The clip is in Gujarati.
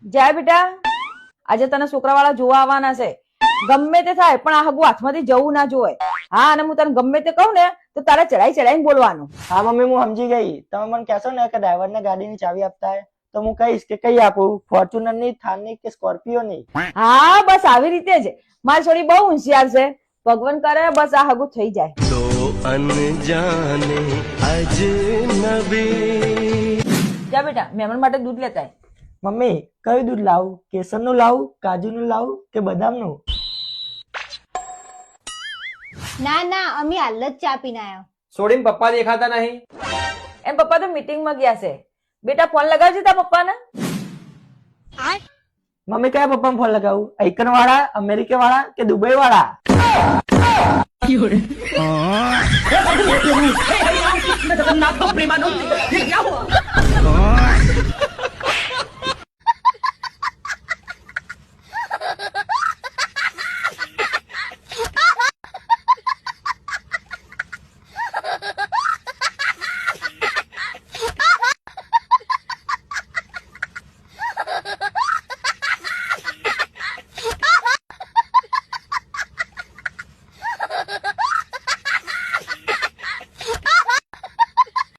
જાય બેટા, આજે તને છોકરાવાળા જોવા આવવાના છે. ગમે તે થાય પણ આ હગું હાથમાંથી જવું ના જોવે. હા, અને હું તને ગમે તે કહું ને તો તારે ચડાઈ ચડાઈને બોલવાનું. હા મમ્મી, હું સમજી ગઈ. તમે મને કહેશો ને કે ડ્રાઈવરને ગાડીની ચાવી આપતા હોય તો હું કહીશ કે કઈ આપું, ફોર્ચ્યુનર ની, થાર ની કે સ્કોર્પિયો ની. હા, બસ આવી રીતે જ. મારી છોડી બહુ હોશિયાર છે. ભગવાન કરે બસ આ હગું થઈ જાય. दो अनजाने अजनबी। જા બેટા, મહેમાન માટે દૂધ લેતા આય. મમ્મી, કયું દૂધ લાવું? કેસરનું લાવું, કાજુનું લાવું કે બદામનું? ના ના, અમે હાલ જ ચા પીને આવ્યા. છોડીને પપ્પા દેખાતા નહીં. એમ પપ્પા તો મીટિંગમાં ગયા છે. બેટા ફોન લગાવજે તારા પપ્પાને. મમ્મી, કયા પપ્પાને ફોન લગાવું? આઈકન વાળા, અમેરિકા વાળા કે દુબઈ વાળા? हाँ